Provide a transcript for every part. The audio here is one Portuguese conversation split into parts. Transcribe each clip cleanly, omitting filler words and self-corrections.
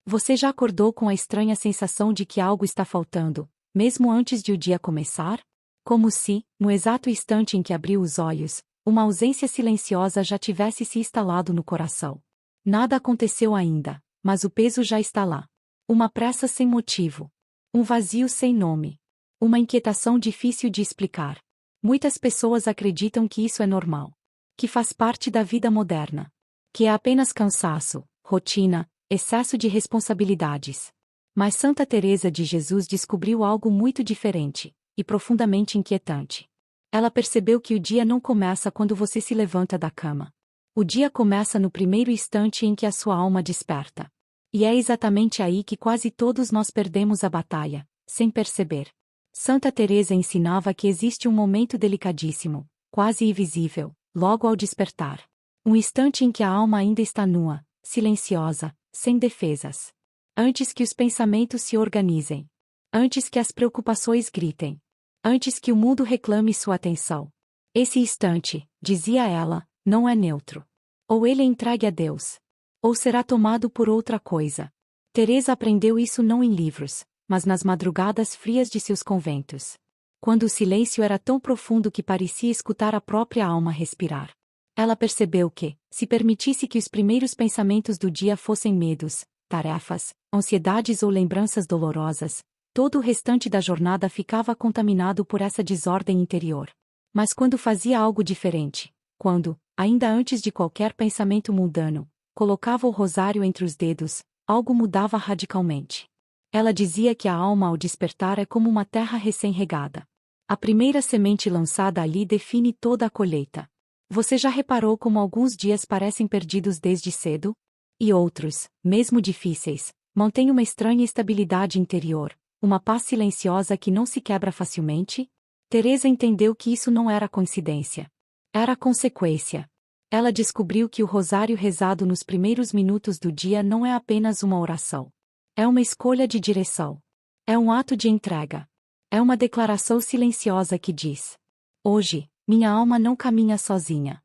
Você já acordou com a estranha sensação de que algo está faltando, mesmo antes de o dia começar? Como se, no exato instante em que abriu os olhos, uma ausência silenciosa já tivesse se instalado no coração. Nada aconteceu ainda, mas o peso já está lá. Uma pressa sem motivo. Um vazio sem nome. Uma inquietação difícil de explicar. Muitas pessoas acreditam que isso é normal. Que faz parte da vida moderna. Que é apenas cansaço, rotina, excesso de responsabilidades. Mas Santa Teresa de Jesus descobriu algo muito diferente, e profundamente inquietante. Ela percebeu que o dia não começa quando você se levanta da cama. O dia começa no primeiro instante em que a sua alma desperta. E é exatamente aí que quase todos nós perdemos a batalha, sem perceber. Santa Teresa ensinava que existe um momento delicadíssimo, quase invisível, logo ao despertar. Um instante em que a alma ainda está nua, silenciosa, sem defesas. Antes que os pensamentos se organizem. Antes que as preocupações gritem. Antes que o mundo reclame sua atenção. Esse instante, dizia ela, não é neutro. Ou ele é entregue a Deus. Ou será tomado por outra coisa. Teresa aprendeu isso não em livros, mas nas madrugadas frias de seus conventos. Quando o silêncio era tão profundo que parecia escutar a própria alma respirar. Ela percebeu que, se permitisse que os primeiros pensamentos do dia fossem medos, tarefas, ansiedades ou lembranças dolorosas, todo o restante da jornada ficava contaminado por essa desordem interior. Mas quando fazia algo diferente, quando, ainda antes de qualquer pensamento mundano, colocava o rosário entre os dedos, algo mudava radicalmente. Ela dizia que a alma ao despertar é como uma terra recém-regada. A primeira semente lançada ali define toda a colheita. Você já reparou como alguns dias parecem perdidos desde cedo? E outros, mesmo difíceis, mantêm uma estranha estabilidade interior, uma paz silenciosa que não se quebra facilmente? Teresa entendeu que isso não era coincidência. Era consequência. Ela descobriu que o rosário rezado nos primeiros minutos do dia não é apenas uma oração. É uma escolha de direção. É um ato de entrega. É uma declaração silenciosa que diz: hoje, minha alma não caminha sozinha.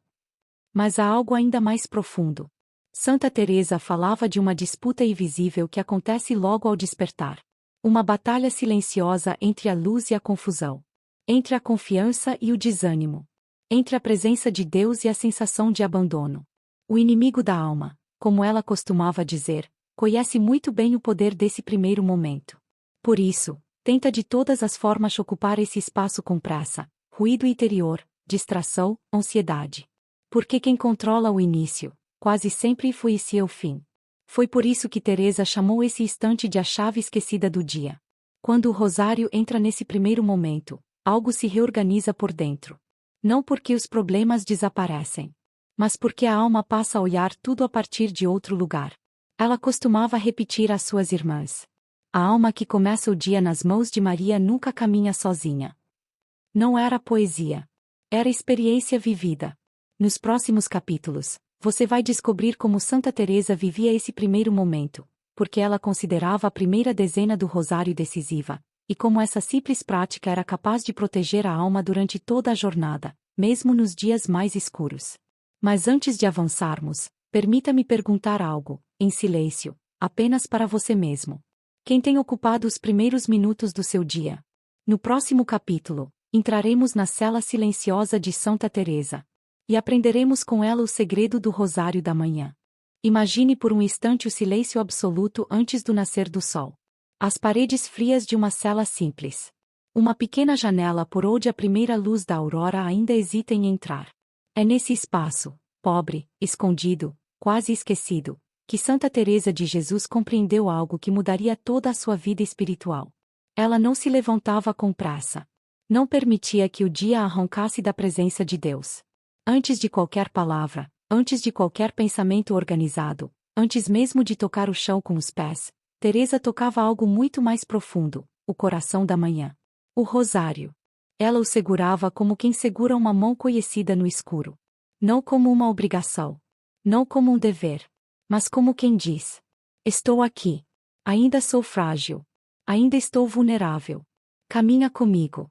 Mas há algo ainda mais profundo. Santa Teresa falava de uma disputa invisível que acontece logo ao despertar. Uma batalha silenciosa entre a luz e a confusão. Entre a confiança e o desânimo. Entre a presença de Deus e a sensação de abandono. O inimigo da alma, como ela costumava dizer, conhece muito bem o poder desse primeiro momento. Por isso, tenta de todas as formas ocupar esse espaço com pressa, ruído interior, distração, ansiedade. Porque quem controla o início, quase sempre influencia o fim. Foi por isso que Teresa chamou esse instante de a chave esquecida do dia. Quando o rosário entra nesse primeiro momento, algo se reorganiza por dentro. Não porque os problemas desaparecem, mas porque a alma passa a olhar tudo a partir de outro lugar. Ela costumava repetir às suas irmãs: a alma que começa o dia nas mãos de Maria nunca caminha sozinha. Não era poesia. Era experiência vivida. Nos próximos capítulos, você vai descobrir como Santa Teresa vivia esse primeiro momento, porque ela considerava a primeira dezena do rosário decisiva, e como essa simples prática era capaz de proteger a alma durante toda a jornada, mesmo nos dias mais escuros. Mas antes de avançarmos, permita-me perguntar algo, em silêncio, apenas para você mesmo. Quem tem ocupado os primeiros minutos do seu dia? No próximo capítulo, entraremos na cela silenciosa de Santa Teresa. E aprenderemos com ela o segredo do rosário da manhã. Imagine por um instante o silêncio absoluto antes do nascer do sol. As paredes frias de uma cela simples. Uma pequena janela por onde a primeira luz da aurora ainda hesita em entrar. É nesse espaço, pobre, escondido, quase esquecido, que Santa Teresa de Jesus compreendeu algo que mudaria toda a sua vida espiritual. Ela não se levantava com pressa. Não permitia que o dia a arrancasse da presença de Deus. Antes de qualquer palavra, antes de qualquer pensamento organizado, antes mesmo de tocar o chão com os pés, Teresa tocava algo muito mais profundo, o coração da manhã. O rosário. Ela o segurava como quem segura uma mão conhecida no escuro. Não como uma obrigação. Não como um dever. Mas como quem diz: estou aqui. Ainda sou frágil. Ainda estou vulnerável. Caminha comigo.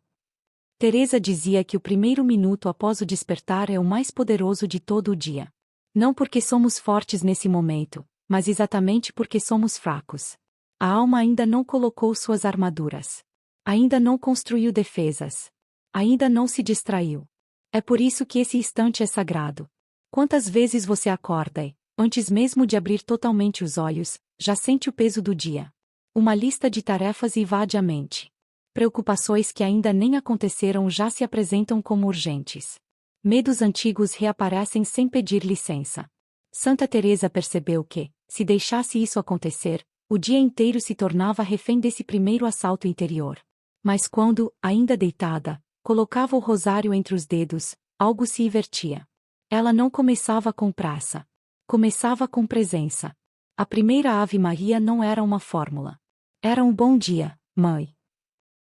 Teresa dizia que o primeiro minuto após o despertar é o mais poderoso de todo o dia. Não porque somos fortes nesse momento, mas exatamente porque somos fracos. A alma ainda não colocou suas armaduras. Ainda não construiu defesas. Ainda não se distraiu. É por isso que esse instante é sagrado. Quantas vezes você acorda e, antes mesmo de abrir totalmente os olhos, já sente o peso do dia? Uma lista de tarefas invade a mente. Preocupações que ainda nem aconteceram já se apresentam como urgentes. Medos antigos reaparecem sem pedir licença. Santa Teresa percebeu que, se deixasse isso acontecer, o dia inteiro se tornava refém desse primeiro assalto interior. Mas quando, ainda deitada, colocava o rosário entre os dedos, algo se invertia. Ela não começava com pressa. Começava com presença. A primeira Ave Maria não era uma fórmula. Era um bom dia, mãe.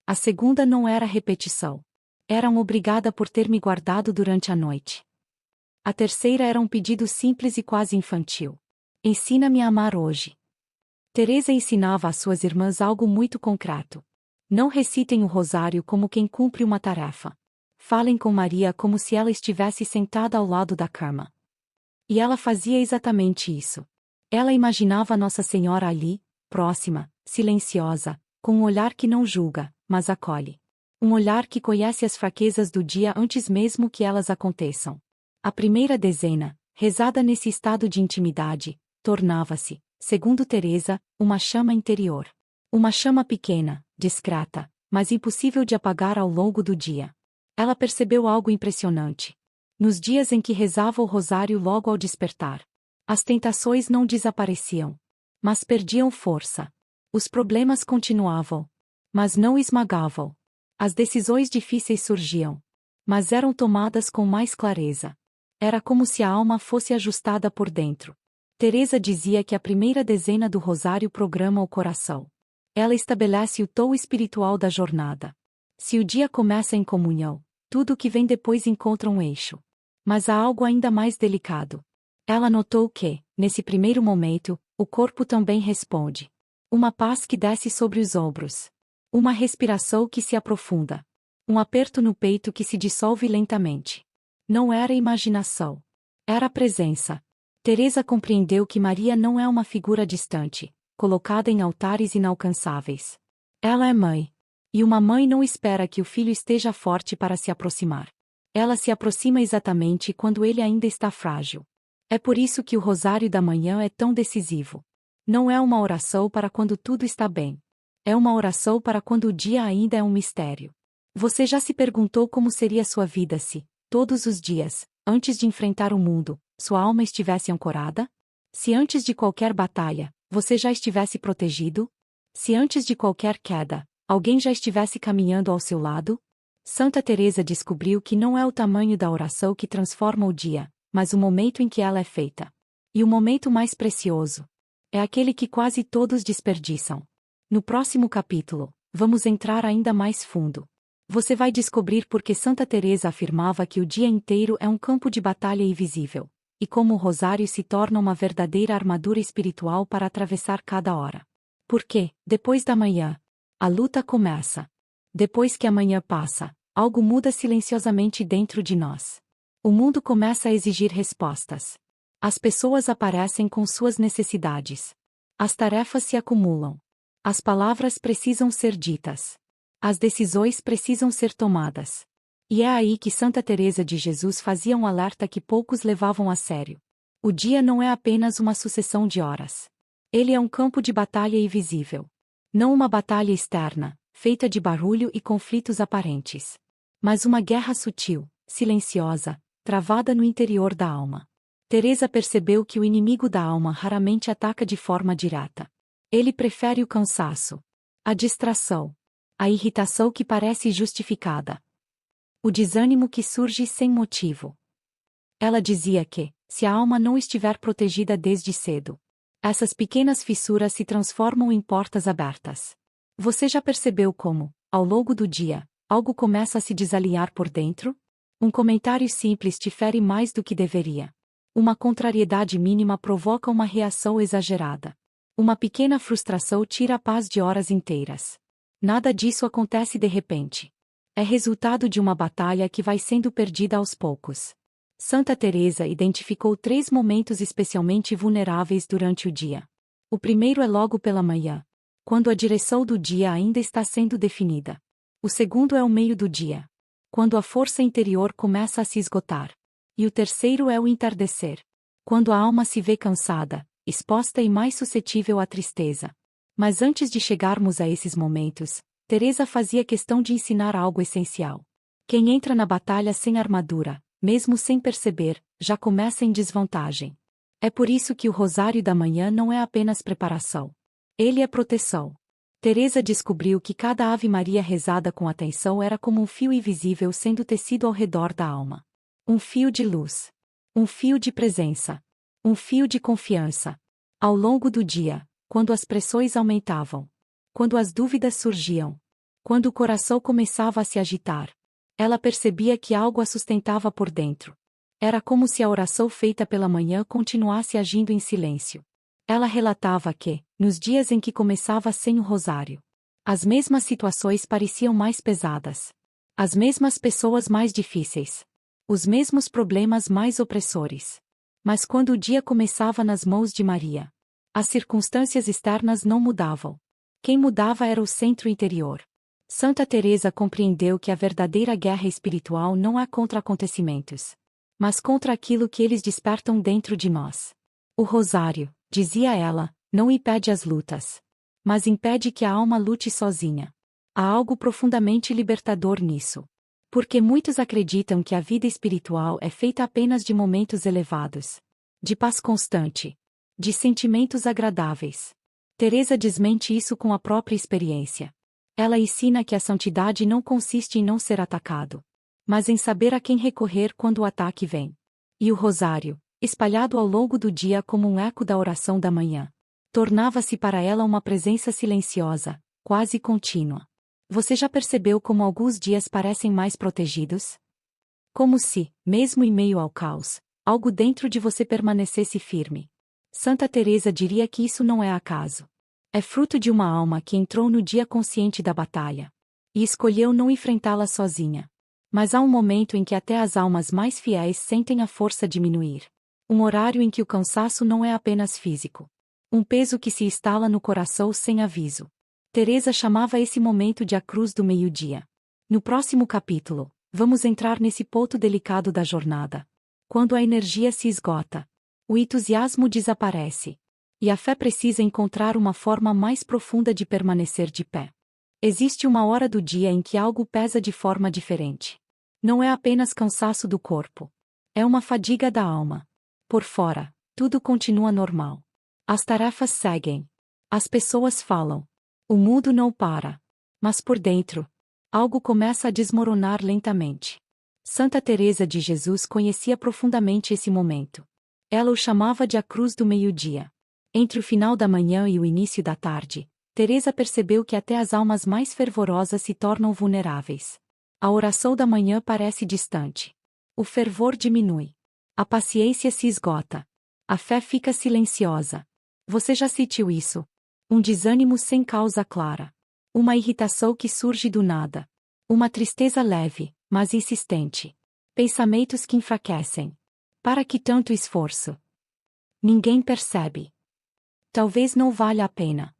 A segunda não era repetição. Era um obrigada por ter me guardado durante a noite. A terceira era um pedido simples e quase infantil. Ensina-me a amar hoje. Teresa ensinava às suas irmãs algo muito concreto. Não recitem o rosário como quem cumpre uma tarefa. Falem com Maria como se ela estivesse sentada ao lado da cama. E ela fazia exatamente isso. Ela imaginava Nossa Senhora ali, próxima, silenciosa, com um olhar que não julga, mas acolhe. Um olhar que conhece as fraquezas do dia antes mesmo que elas aconteçam. A primeira dezena, rezada nesse estado de intimidade, tornava-se, segundo Teresa, uma chama interior. Uma chama pequena, discreta, mas impossível de apagar ao longo do dia. Ela percebeu algo impressionante. Nos dias em que rezava o rosário logo ao despertar, as tentações não desapareciam, mas perdiam força. Os problemas continuavam, mas não esmagavam. As decisões difíceis surgiam, mas eram tomadas com mais clareza. Era como se a alma fosse ajustada por dentro. Teresa dizia que a primeira dezena do rosário programa o coração. Ela estabelece o tom espiritual da jornada. Se o dia começa em comunhão, tudo o que vem depois encontra um eixo. Mas há algo ainda mais delicado. Ela notou que, nesse primeiro momento, o corpo também responde. Uma paz que desce sobre os ombros. Uma respiração que se aprofunda. Um aperto no peito que se dissolve lentamente. Não era imaginação. Era presença. Teresa compreendeu que Maria não é uma figura distante, colocada em altares inalcançáveis. Ela é mãe. E uma mãe não espera que o filho esteja forte para se aproximar. Ela se aproxima exatamente quando ele ainda está frágil. É por isso que o rosário da manhã é tão decisivo. Não é uma oração para quando tudo está bem. É uma oração para quando o dia ainda é um mistério. Você já se perguntou como seria sua vida se, todos os dias, antes de enfrentar o mundo, sua alma estivesse ancorada? Se antes de qualquer batalha, você já estivesse protegido? Se antes de qualquer queda, alguém já estivesse caminhando ao seu lado? Santa Teresa descobriu que não é o tamanho da oração que transforma o dia, mas o momento em que ela é feita. E o momento mais precioso é aquele que quase todos desperdiçam. No próximo capítulo, vamos entrar ainda mais fundo. Você vai descobrir por que Santa Teresa afirmava que o dia inteiro é um campo de batalha invisível, e como o rosário se torna uma verdadeira armadura espiritual para atravessar cada hora. Porque, depois da manhã, a luta começa. Depois que a manhã passa, algo muda silenciosamente dentro de nós. O mundo começa a exigir respostas. As pessoas aparecem com suas necessidades. As tarefas se acumulam. As palavras precisam ser ditas. As decisões precisam ser tomadas. E é aí que Santa Teresa de Jesus fazia um alerta que poucos levavam a sério. O dia não é apenas uma sucessão de horas. Ele é um campo de batalha invisível. Não uma batalha externa, feita de barulho e conflitos aparentes. Mas uma guerra sutil, silenciosa, travada no interior da alma. Teresa percebeu que o inimigo da alma raramente ataca de forma direta. Ele prefere o cansaço, a distração, a irritação que parece justificada, o desânimo que surge sem motivo. Ela dizia que, se a alma não estiver protegida desde cedo, essas pequenas fissuras se transformam em portas abertas. Você já percebeu como, ao longo do dia, algo começa a se desalinhar por dentro? Um comentário simples te fere mais do que deveria. Uma contrariedade mínima provoca uma reação exagerada. Uma pequena frustração tira a paz de horas inteiras. Nada disso acontece de repente. É resultado de uma batalha que vai sendo perdida aos poucos. Santa Teresa identificou 3 momentos especialmente vulneráveis durante o dia. O primeiro é logo pela manhã, quando a direção do dia ainda está sendo definida. O segundo é o meio do dia, quando a força interior começa a se esgotar. E o terceiro é o entardecer, quando a alma se vê cansada, exposta e mais suscetível à tristeza. Mas antes de chegarmos a esses momentos, Teresa fazia questão de ensinar algo essencial. Quem entra na batalha sem armadura, mesmo sem perceber, já começa em desvantagem. É por isso que o Rosário da Manhã não é apenas preparação. Ele é proteção. Teresa descobriu que cada Ave Maria rezada com atenção era como um fio invisível sendo tecido ao redor da alma. Um fio de luz. Um fio de presença. Um fio de confiança. Ao longo do dia, quando as pressões aumentavam, quando as dúvidas surgiam, quando o coração começava a se agitar, ela percebia que algo a sustentava por dentro. Era como se a oração feita pela manhã continuasse agindo em silêncio. Ela relatava que, nos dias em que começava sem o rosário, as mesmas situações pareciam mais pesadas. As mesmas pessoas mais difíceis. Os mesmos problemas mais opressores. Mas quando o dia começava nas mãos de Maria, as circunstâncias externas não mudavam. Quem mudava era o centro interior. Santa Teresa compreendeu que a verdadeira guerra espiritual não é contra acontecimentos, mas contra aquilo que eles despertam dentro de nós. O rosário, dizia ela, não impede as lutas, mas impede que a alma lute sozinha. Há algo profundamente libertador nisso. Porque muitos acreditam que a vida espiritual é feita apenas de momentos elevados, de paz constante, de sentimentos agradáveis. Teresa desmente isso com a própria experiência. Ela ensina que a santidade não consiste em não ser atacado, mas em saber a quem recorrer quando o ataque vem. E o rosário, espalhado ao longo do dia como um eco da oração da manhã, tornava-se para ela uma presença silenciosa, quase contínua. Você já percebeu como alguns dias parecem mais protegidos? Como se, mesmo em meio ao caos, algo dentro de você permanecesse firme. Santa Teresa diria que isso não é acaso. É fruto de uma alma que entrou no dia consciente da batalha e escolheu não enfrentá-la sozinha. Mas há um momento em que até as almas mais fiéis sentem a força diminuir. Um horário em que o cansaço não é apenas físico. Um peso que se instala no coração sem aviso. Teresa chamava esse momento de a cruz do meio-dia. No próximo capítulo, vamos entrar nesse ponto delicado da jornada. Quando a energia se esgota, o entusiasmo desaparece. E a fé precisa encontrar uma forma mais profunda de permanecer de pé. Existe uma hora do dia em que algo pesa de forma diferente. Não é apenas cansaço do corpo. É uma fadiga da alma. Por fora, tudo continua normal. As tarefas seguem. As pessoas falam. O mundo não para. Mas por dentro, algo começa a desmoronar lentamente. Santa Teresa de Jesus conhecia profundamente esse momento. Ela o chamava de a cruz do meio-dia. Entre o final da manhã e o início da tarde, Teresa percebeu que até as almas mais fervorosas se tornam vulneráveis. A oração da manhã parece distante. O fervor diminui. A paciência se esgota. A fé fica silenciosa. Você já sentiu isso? Um desânimo sem causa clara. Uma irritação que surge do nada. Uma tristeza leve, mas insistente. Pensamentos que enfraquecem. Para que tanto esforço? Ninguém percebe. Talvez não valha a pena.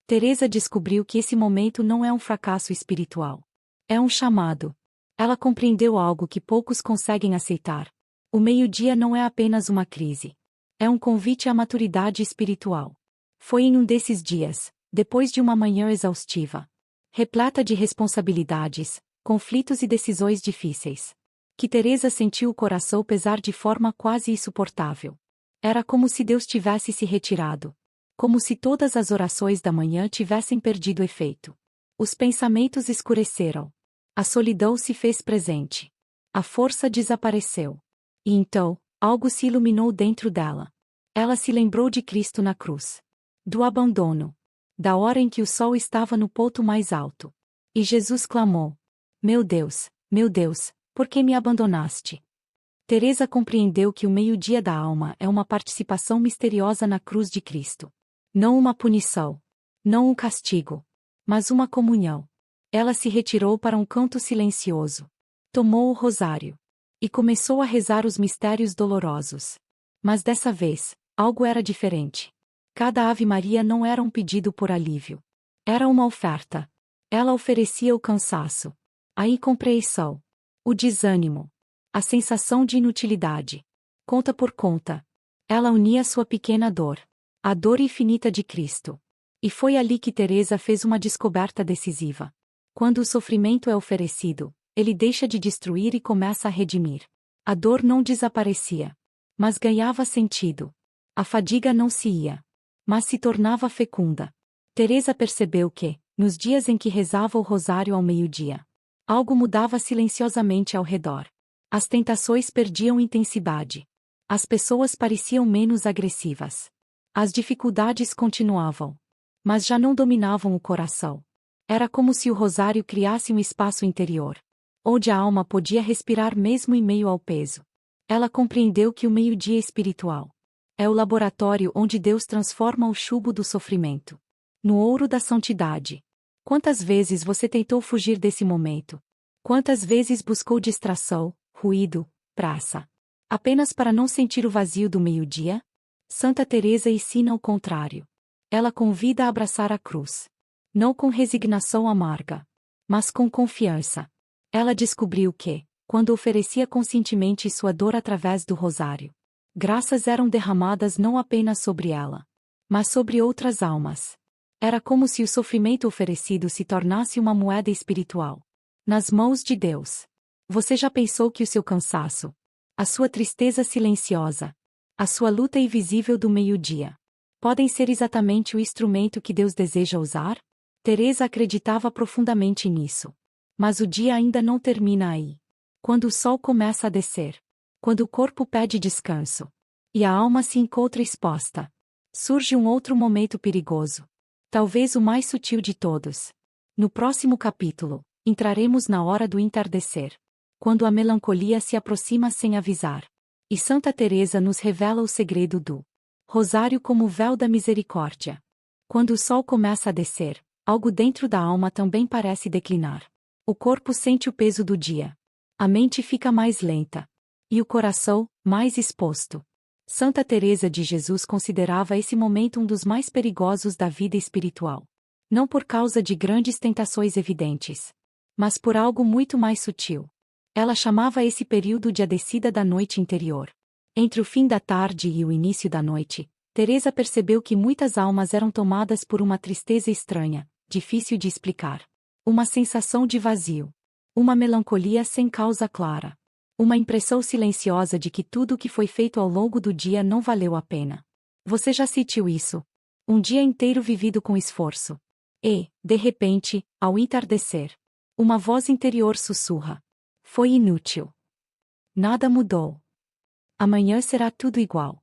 Teresa descobriu que esse momento não é um fracasso espiritual. É um chamado. Ela compreendeu algo que poucos conseguem aceitar. O meio-dia não é apenas uma crise. É um convite à maturidade espiritual. Foi em um desses dias, depois de uma manhã exaustiva, repleta de responsabilidades, conflitos e decisões difíceis, que Teresa sentiu o coração pesar de forma quase insuportável. Era como se Deus tivesse se retirado. Como se todas as orações da manhã tivessem perdido efeito. Os pensamentos escureceram. A solidão se fez presente. A força desapareceu. E então, algo se iluminou dentro dela. Ela se lembrou de Cristo na cruz. Do abandono. Da hora em que o sol estava no ponto mais alto. E Jesus clamou: meu Deus, por que me abandonaste? Teresa compreendeu que o meio-dia da alma é uma participação misteriosa na cruz de Cristo. Não uma punição. Não um castigo. Mas uma comunhão. Ela se retirou para um canto silencioso. Tomou o rosário. e começou a rezar os mistérios dolorosos. Mas dessa vez, algo era diferente. Cada Ave Maria não era um pedido por alívio. Era uma oferta. Ela oferecia o cansaço, a incompreensão, o desânimo, a sensação de inutilidade. Conta por conta. Ela unia sua pequena dor, a dor infinita de Cristo. E foi ali que Teresa fez uma descoberta decisiva. Quando o sofrimento é oferecido, ele deixa de destruir e começa a redimir. A dor não desaparecia, mas ganhava sentido. A fadiga não se ia, mas se tornava fecunda. Teresa percebeu que, nos dias em que rezava o rosário ao meio-dia, algo mudava silenciosamente ao redor. As tentações perdiam intensidade. As pessoas pareciam menos agressivas. As dificuldades continuavam, mas já não dominavam o coração. Era como se o rosário criasse um espaço interior, onde a alma podia respirar mesmo em meio ao peso. Ela compreendeu que o meio-dia espiritual é o laboratório onde Deus transforma o chumbo do sofrimento no ouro da santidade. Quantas vezes você tentou fugir desse momento? Quantas vezes buscou distração, ruído, praça, apenas para não sentir o vazio do meio-dia? Santa Teresa ensina o contrário. Ela convida a abraçar a cruz, não com resignação amarga, mas com confiança. Ela descobriu que, quando oferecia conscientemente sua dor através do rosário, graças eram derramadas não apenas sobre ela, mas sobre outras almas. Era como se o sofrimento oferecido se tornasse uma moeda espiritual nas mãos de Deus. Você já pensou que o seu cansaço, a sua tristeza silenciosa, a sua luta invisível do meio-dia, podem ser exatamente o instrumento que Deus deseja usar? Teresa acreditava profundamente nisso. Mas o dia ainda não termina aí. Quando o sol começa a descer, quando o corpo pede descanso, e a alma se encontra exposta, surge um outro momento perigoso. Talvez o mais sutil de todos. No próximo capítulo, entraremos na hora do entardecer, quando a melancolia se aproxima sem avisar. E Santa Teresa nos revela o segredo do rosário como o véu da misericórdia. Quando o sol começa a descer, algo dentro da alma também parece declinar. O corpo sente o peso do dia. A mente fica mais lenta. E o coração, mais exposto. Santa Teresa de Jesus considerava esse momento um dos mais perigosos da vida espiritual. Não por causa de grandes tentações evidentes, mas por algo muito mais sutil. Ela chamava esse período de a descida da noite interior. Entre o fim da tarde e o início da noite, Teresa percebeu que muitas almas eram tomadas por uma tristeza estranha, difícil de explicar. Uma sensação de vazio. Uma melancolia sem causa clara. Uma impressão silenciosa de que tudo o que foi feito ao longo do dia não valeu a pena. Você já sentiu isso? Um dia inteiro vivido com esforço. E, de repente, ao entardecer, uma voz interior sussurra: foi inútil. Nada mudou. Amanhã será tudo igual.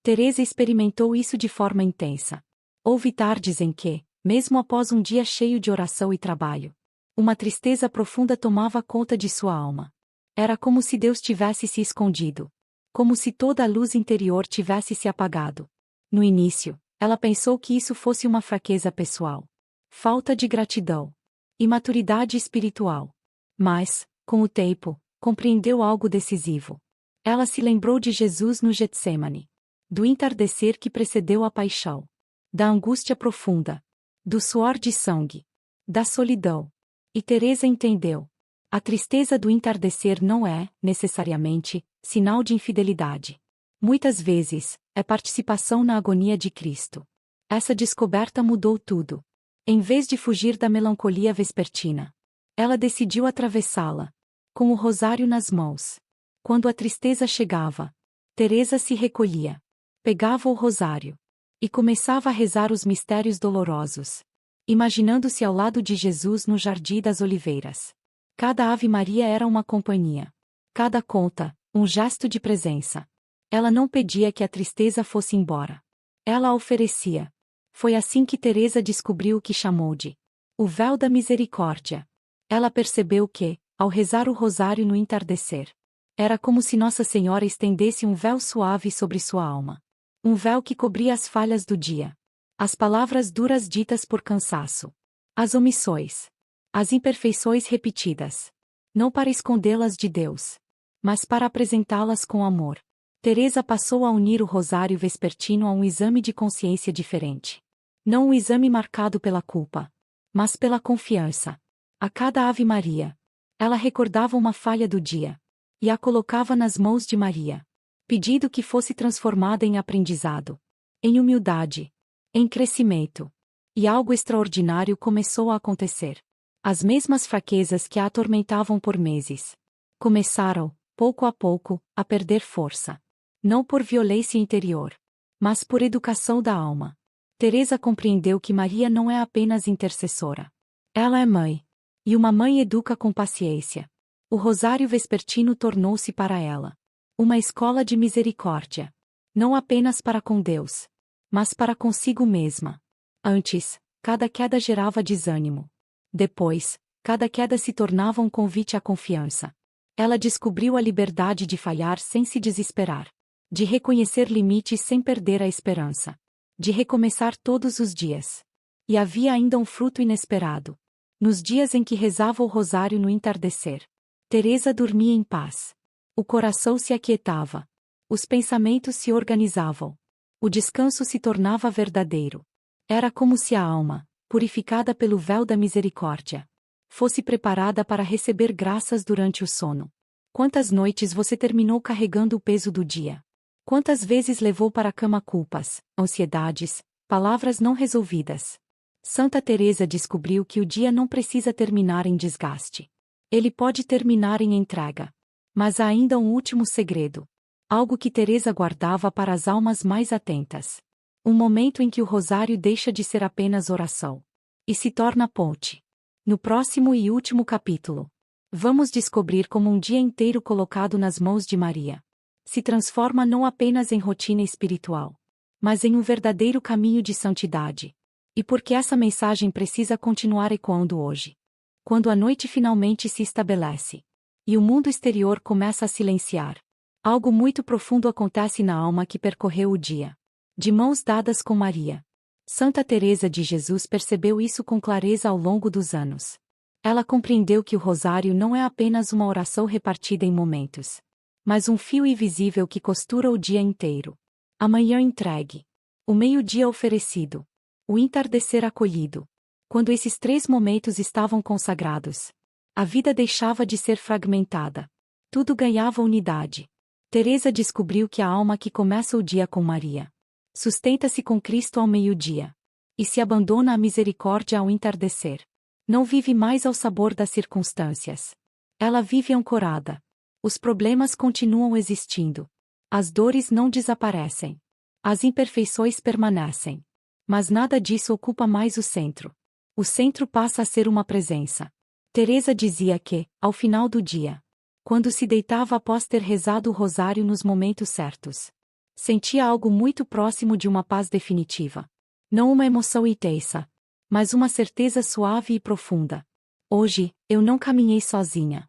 Teresa experimentou isso de forma intensa. Houve tardes em que, mesmo após um dia cheio de oração e trabalho, uma tristeza profunda tomava conta de sua alma. Era como se Deus tivesse se escondido. Como se toda a luz interior tivesse se apagado. No início, ela pensou que isso fosse uma fraqueza pessoal. Falta de gratidão. Imaturidade espiritual. Mas, com o tempo, compreendeu algo decisivo. Ela se lembrou de Jesus no Getsêmani. Do entardecer que precedeu a paixão. Da angústia profunda. Do suor de sangue. Da solidão. E Teresa entendeu. A tristeza do entardecer não é, necessariamente, sinal de infidelidade. Muitas vezes, é participação na agonia de Cristo. Essa descoberta mudou tudo. Em vez de fugir da melancolia vespertina, ela decidiu atravessá-la, com o rosário nas mãos. Quando a tristeza chegava, Teresa se recolhia, pegava o rosário e começava a rezar os mistérios dolorosos, imaginando-se ao lado de Jesus no Jardim das Oliveiras. Cada Ave Maria era uma companhia. Cada conta, um gesto de presença. Ela não pedia que a tristeza fosse embora. Ela a oferecia. Foi assim que Teresa descobriu o que chamou de o véu da misericórdia. Ela percebeu que, ao rezar o rosário no entardecer, era como se Nossa Senhora estendesse um véu suave sobre sua alma. Um véu que cobria as falhas do dia. As palavras duras ditas por cansaço. As omissões. As imperfeições repetidas. Não para escondê-las de Deus, mas para apresentá-las com amor. Teresa passou a unir o rosário vespertino a um exame de consciência diferente. Não um exame marcado pela culpa, mas pela confiança. A cada Ave Maria, ela recordava uma falha do dia e a colocava nas mãos de Maria, pedindo que fosse transformada em aprendizado, em humildade, em crescimento. E algo extraordinário começou a acontecer. As mesmas fraquezas que a atormentavam por meses começaram, pouco a pouco, a perder força. Não por violência interior, mas por educação da alma. Teresa compreendeu que Maria não é apenas intercessora. Ela é mãe. E uma mãe educa com paciência. O rosário vespertino tornou-se para ela uma escola de misericórdia. Não apenas para com Deus, mas para consigo mesma. Antes, cada queda gerava desânimo. Depois, cada queda se tornava um convite à confiança. Ela descobriu a liberdade de falhar sem se desesperar, de reconhecer limites sem perder a esperança, de recomeçar todos os dias. E havia ainda um fruto inesperado. Nos dias em que rezava o rosário no entardecer, Teresa dormia em paz. O coração se aquietava. Os pensamentos se organizavam. O descanso se tornava verdadeiro. Era como se a alma, purificada pelo véu da misericórdia, fosse preparada para receber graças durante o sono. Quantas noites você terminou carregando o peso do dia? Quantas vezes levou para a cama culpas, ansiedades, palavras não resolvidas? Santa Teresa descobriu que o dia não precisa terminar em desgaste. Ele pode terminar em entrega. Mas há ainda um último segredo. Algo que Teresa guardava para as almas mais atentas. Um momento em que o rosário deixa de ser apenas oração e se torna ponte. No próximo e último capítulo, vamos descobrir como um dia inteiro colocado nas mãos de Maria se transforma não apenas em rotina espiritual, mas em um verdadeiro caminho de santidade. E por que essa mensagem precisa continuar ecoando hoje? Quando a noite finalmente se estabelece e o mundo exterior começa a silenciar, algo muito profundo acontece na alma que percorreu o dia, de mãos dadas com Maria. Santa Teresa de Jesus percebeu isso com clareza ao longo dos anos. Ela compreendeu que o rosário não é apenas uma oração repartida em momentos, mas um fio invisível que costura o dia inteiro. A manhã entregue, o meio-dia oferecido, o entardecer acolhido. Quando esses três momentos estavam consagrados, a vida deixava de ser fragmentada. Tudo ganhava unidade. Teresa descobriu que a alma que começa o dia com Maria sustenta-se com Cristo ao meio-dia e se abandona à misericórdia ao entardecer. Não vive mais ao sabor das circunstâncias. Ela vive ancorada. Os problemas continuam existindo. As dores não desaparecem. As imperfeições permanecem. Mas nada disso ocupa mais o centro. O centro passa a ser uma presença. Teresa dizia que, ao final do dia, quando se deitava após ter rezado o rosário nos momentos certos, sentia algo muito próximo de uma paz definitiva. Não uma emoção intensa, mas uma certeza suave e profunda. Hoje, eu não caminhei sozinha.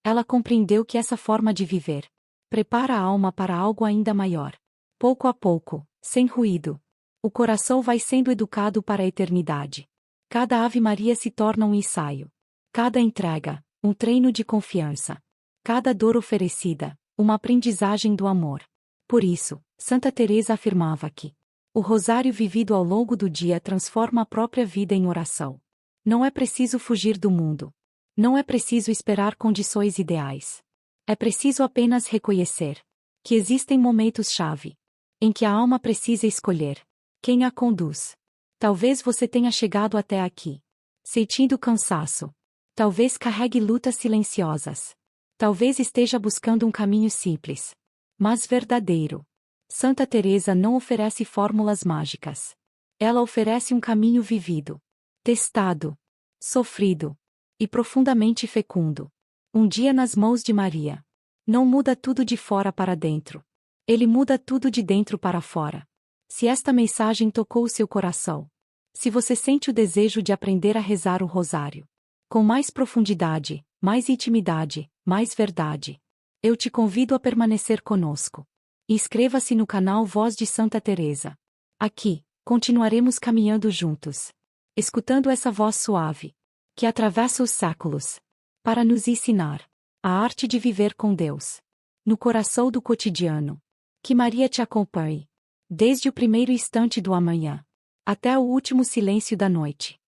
Ela compreendeu que essa forma de viver prepara a alma para algo ainda maior. Pouco a pouco, sem ruído, o coração vai sendo educado para a eternidade. Cada Ave Maria se torna um ensaio. Cada entrega, um treino de confiança. Cada dor oferecida, uma aprendizagem do amor. Por isso, Santa Teresa afirmava que o rosário vivido ao longo do dia transforma a própria vida em oração. Não é preciso fugir do mundo. Não é preciso esperar condições ideais. É preciso apenas reconhecer que existem momentos-chave em que a alma precisa escolher quem a conduz. Talvez você tenha chegado até aqui sentindo cansaço. Talvez carregue lutas silenciosas. Talvez esteja buscando um caminho simples, mas verdadeiro. Santa Teresa não oferece fórmulas mágicas. Ela oferece um caminho vivido, testado, sofrido e profundamente fecundo. Um dia nas mãos de Maria não muda tudo de fora para dentro. Ele muda tudo de dentro para fora. Se esta mensagem tocou o seu coração, se você sente o desejo de aprender a rezar o rosário com mais profundidade, mais intimidade, mais verdade, eu te convido a permanecer conosco. Inscreva-se no canal Voz de Santa Teresa. Aqui, continuaremos caminhando juntos, escutando essa voz suave, que atravessa os séculos, para nos ensinar A arte de viver com Deus. No coração do cotidiano. Que Maria te acompanhe. Desde o primeiro instante do amanhã até o último silêncio da noite.